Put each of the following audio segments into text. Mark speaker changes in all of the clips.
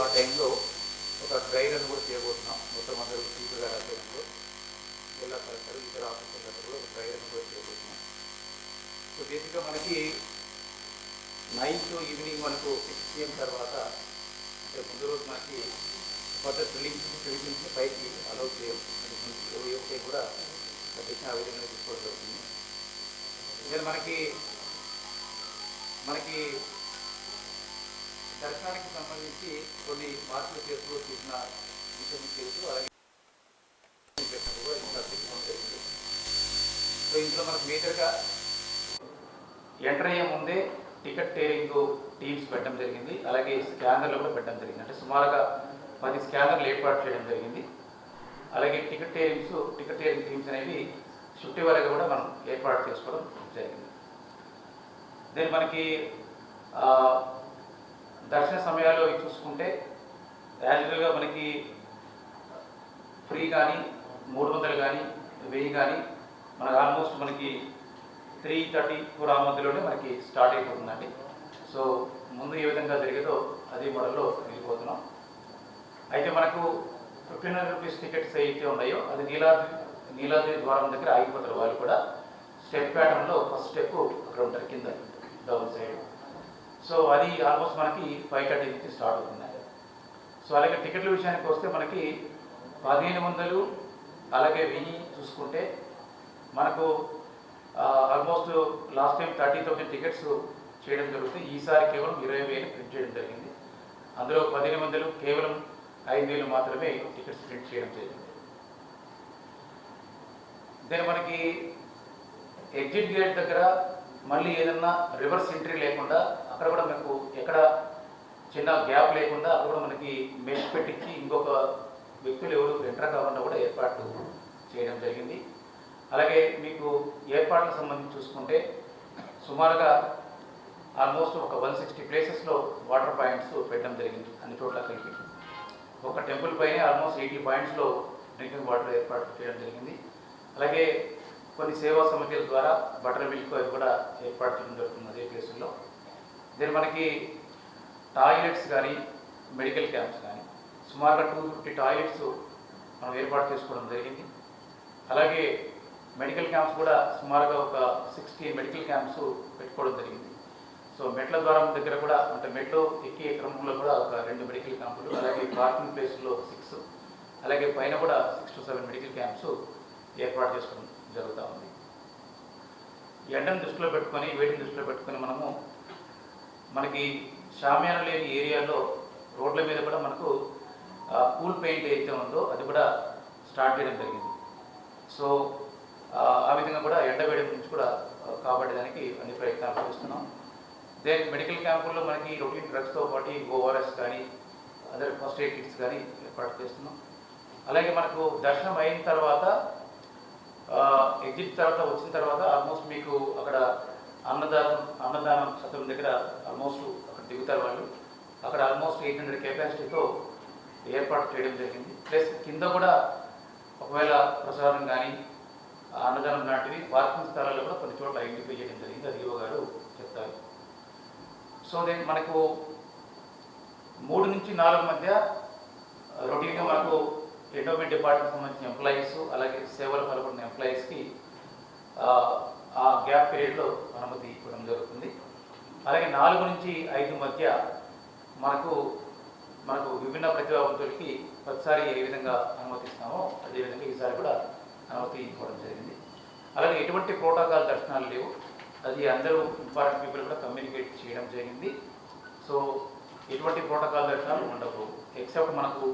Speaker 1: ఆ టైంలో ఒక డ్రై రన్ కూడా చేయబోతున్నాం. మొత్తం అందరూ స్పీకర్ గారి ఆధ్వర్యంలో జిల్లా కలెక్టర్ ఇతర ఆఫీసర్లందరూ కూడా ఒక డ్రై రన్ కూడా చేయబోతున్నాం. సో బేసిక్గా మనకి నైట్ ఈవినింగ్ మనకు 6 PM తర్వాత అంటే ముందు రోజు మనకి ఫర్దర్ డ్రిల్లింగ్స్ని పైకి అలౌ చేయం. అంటే ముందు ఏ కూడా డెసిషన్ ఆ విధంగా తీసుకోవడం జరుగుతుంది. నేను మనకి దర్శనానికి సంబంధించి కొన్ని మార్పులు చేస్తూ చేసిన విషయం తెలుసు. అలాగే కూడా ఇంకా తీసుకోవడం జరిగింది. సో ఇందులో మనకు మేజర్గా ఎంటర్ అయ్యే ముందే టికెట్ టేరింగ్ టీమ్స్ పెట్టడం జరిగింది. అలాగే స్కానర్లు కూడా పెట్టడం జరిగింది. అంటే సుమారుగా 10 స్కానర్లు ఏర్పాటు చేయడం జరిగింది. అలాగే టికెట్ టేరింగ్ టీమ్స్ అనేవి షిఫ్ట్ వరకు కూడా మనం ఏర్పాటు చేసుకోవడం జరిగింది. దెన్ మనకి దర్శన సమయాల్లో చూసుకుంటే యాజువల్గా మనకి ఫ్రీ కానీ 300 కానీ 1000 కానీ మనకు ఆల్మోస్ట్ మనకి 3:34 ఆ మధ్యలోనే మనకి స్టార్ట్ అయిపోతుందండి. సో ముందు ఏ విధంగా జరిగేదో అదే మోడల్లో వెళ్ళిపోతున్నాం. అయితే మనకు 1500 రూపీస్ టికెట్స్ అయితే ఉన్నాయో అది నీలాద్రి ద్వారం దగ్గర ఆగిపోతారు. వాళ్ళు కూడా స్టెప్ ప్యాటర్న్లో ఫస్ట్ స్టెప్ అక్కడ ఉంటారు కింద డౌన్ సైడ్. సో అది ఆల్మోస్ట్ మనకి 5:30 నుంచి స్టార్ట్ అవుతుంది. సో అలాగే టికెట్ల విషయానికి వస్తే మనకి 1500 అలాగే 1000 చూసుకుంటే మనకు ఆల్మోస్ట్ లాస్ట్ టైం 30,000 టికెట్స్ చేయడం జరుగుతుంది. ఈసారి కేవలం 20,000 ప్రింట్ చేయడం జరిగింది. అందులో 1500 కేవలం 5,000 మాత్రమే టికెట్స్ ప్రింట్ చేయడం జరిగింది. దెన్ మనకి ఎగ్జిట్ గేట్ దగ్గర మళ్ళీ ఏదన్నా రివర్స్ ఎంట్రీ లేకుండా అక్కడ కూడా మనకు ఎక్కడ చిన్న గ్యాప్ లేకుండా అక్కడ కూడా మనకి మెష్ పెట్టించి ఇంకొక వ్యక్తులు ఎవరు ఎంటర్ కాకుండా కూడా ఏర్పాట్లు చేయడం జరిగింది. అలాగే మీకు ఏర్పాట్లకు సంబంధించి చూసుకుంటే సుమారుగా ఆల్మోస్ట్ ఒక 160 ప్లేసెస్లో వాటర్ పాయింట్స్ పెట్టడం జరిగింది. అన్ని చోట్ల కలిపి ఒక టెంపుల్ పైన ఆల్మోస్ట్ 80 పాయింట్స్లో డ్రింకింగ్ వాటర్ ఏర్పాటు చేయడం జరిగింది. అలాగే కొన్ని సేవా సమితుల ద్వారా బటర్ మిల్క్ అవి కూడా ఏర్పాటు చేయడం జరుగుతుంది అదే ప్లేసుల్లో. దీని మనకి టాయిలెట్స్ కానీ మెడికల్ క్యాంప్స్ కానీ సుమారుగా 250 టాయిలెట్స్ మనం ఏర్పాటు చేసుకోవడం జరిగింది. అలాగే మెడికల్ క్యాంప్స్ కూడా సుమారుగా ఒక 60 మెడికల్ క్యాంప్స్ పెట్టుకోవడం జరిగింది. సో మెట్ల ద్వారం దగ్గర కూడా అంటే మెట్లు ఎక్కే క్రమంలో కూడా ఒక 2 మెడికల్ క్యాంపులు, అలాగే పార్కింగ్ ప్లేస్లో 6, అలాగే పైన కూడా 6 to 7 మెడికల్ క్యాంప్స్ ఏర్పాటు చేసుకోవడం జరుగుతూ ఉంది. ఎండను దృష్టిలో పెట్టుకొని వేటిని దృష్టిలో పెట్టుకొని మనకి షామియాన లేని ఏరియాలో రోడ్ల మీద కూడా మనకు కూల్ పెయింట్ ఏదైతే ఉందో అది కూడా స్టార్ట్ చేయడం జరిగింది. సో ఆ విధంగా కూడా ఎండవేడి నుంచి కూడా కాపాడేదానికి అన్ని ప్రయత్నాలు చేస్తున్నాం. దెన్ మెడికల్ క్యాంపుల్లో మనకి రొటీన్ డ్రగ్స్తో పాటు ఓఆర్ఎస్ కానీ అదర్ ఫస్ట్ ఎయిడ్ కిట్స్ కానీ ఏర్పాటు చేస్తున్నాం. అలాగే మనకు దర్శనం అయిన తర్వాత ఎగ్జిట్ తర్వాత వచ్చిన తర్వాత ఆల్మోస్ట్ మీకు అక్కడ అన్నదానం సత్రం దగ్గర ఆల్మోస్ట్ అక్కడ దిగుతారు వాళ్ళు. అక్కడ ఆల్మోస్ట్ 800 కెపాసిటీతో ఏర్పాటు చేయడం జరిగింది. ప్లస్ కింద కూడా ఒకవేళ ప్రసాదం కానీ అన్నదానం లాంటివి పార్కింగ్ స్థలాల్లో కూడా కొన్ని చోట్ల ఐడెంటిఫై చేయడం జరిగింది. అది ఈవో గారు చెప్తారు. సో దెన్ మనకు 3 నుంచి 4 మధ్య రొటీన్గా మనకు ఎండోమెంట్ డిపార్ట్మెంట్ సంబంధించిన ఎంప్లాయీస్ అలాగే సేవలు పాల్గొన్న ఎంప్లాయీస్కి ఆ గ్యాప్ పీరియడ్లో అనుమతి ఇవ్వడం జరుగుతుంది. అలాగే 4 నుంచి 5 మధ్య మనకు విభిన్న ప్రతిభావంతులకి ప్రతిసారి ఏ విధంగా అనుమతిస్తామో అదేవిధంగా ఈసారి కూడా అనుమతి ఇవ్వడం జరిగింది. అలాగే ఎటువంటి ప్రోటోకాల్ దర్శనాలు లేవు. అది అందరూ ఇంపార్టెంట్ పీపుల్ కూడా కమ్యూనికేట్ చేయడం జరిగింది. సో ఎటువంటి ప్రోటోకాల్ దర్శనాలు ఉండవు. ఎక్సెప్ట్ మనకు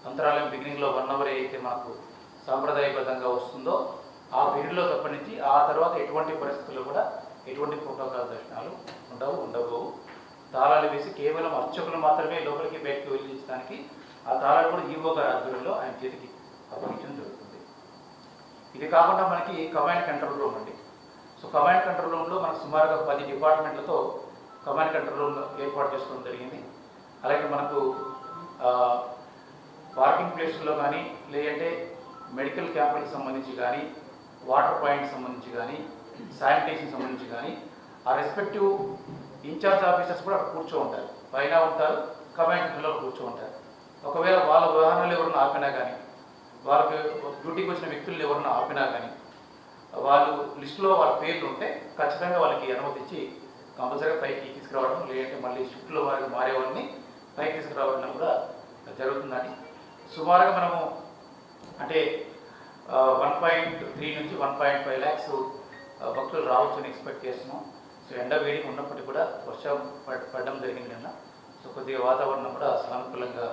Speaker 1: అంతరాలయం బిగినింగ్లో 1 hour అయితే మనకు సాంప్రదాయబద్ధంగా వస్తుందో ఆ పీరియడ్లో తప్పనించి ఆ తర్వాత ఎటువంటి పరిస్థితుల్లో కూడా ఎటువంటి ప్రోటోకాల్ దర్శనాలు ఉండవు. తాళాలు వేసి కేవలం అర్చకులు మాత్రమే లోపలికి బయటకు వెళ్ళించడానికి ఆ తాళాలు కూడా ఈవో గారి ఆధ్వర్యంలో ఆయన చేతికి అప్పగించడం జరుగుతుంది. ఇది కాకుండా మనకి కమాండ్ కంట్రోల్ రూమ్ అండి. సో కమాండ్ కంట్రోల్ రూమ్లో మనకు సుమారుగా 10 డిపార్ట్మెంట్లతో కమాండ్ కంట్రోల్ రూమ్ ఏర్పాటు చేసుకోవడం జరిగింది. అలాగే మనకు పార్కింగ్ ప్లేస్లో కానీ లేదంటే మెడికల్ క్యాంపులకు సంబంధించి కానీ వాటర్ పాయింట్ సంబంధించి కానీ శానిటేషన్ సంబంధించి కానీ ఆ రెస్పెక్టివ్ ఇన్ఛార్జ్ ఆఫీసర్స్ కూడా అక్కడ కూర్చో ఉంటారు. పైన ఉంటారు, కమాండ్ సెంటర్లో కూర్చోంటారు. ఒకవేళ వాళ్ళ వాహనాలు ఎవరన్నా ఆపినా కానీ, వాళ్ళకి డ్యూటీకి వచ్చిన వ్యక్తులు ఎవరన్నా ఆపినా కానీ, వాళ్ళు లిస్టులో వాళ్ళ పేర్లు ఉంటే ఖచ్చితంగా వాళ్ళకి అనుమతి ఇచ్చి కంపల్సరీగా పైకి తీసుకురావడం, లేదంటే మళ్ళీ షిఫ్ట్లో వారికి మారే వాళ్ళని పైకి తీసుకురావడం కూడా జరుగుతుందని సుమారుగా మనము అంటే 1.3 నుంచి 1.5 ల్యాక్స్ భక్తులు రావచ్చని ఎక్స్పెక్ట్ చేస్తున్నాం. సో ఎండ వేడి ఉన్నప్పటికీ కూడా వర్షం పడడం జరిగింది నిన్న. సో కొద్దిగా వాతావరణం కూడా సానుకూలంగా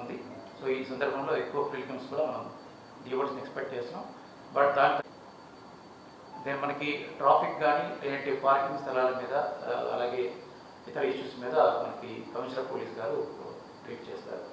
Speaker 1: ఉంది. సో ఈ సందర్భంలో ఎక్కువ పిల్గ్రిమ్స్ కూడా మనం డివోట్స్ని ఎక్స్పెక్ట్ చేస్తున్నాం. బట్ దాని మనకి ట్రాఫిక్ కానీ లేదంటే పార్కింగ్ స్థలాల మీద అలాగే ఇతర ఇష్యూస్ మీద మనకి కమిషనర్ పోలీస్ గారు ట్రీట్ చేస్తారు.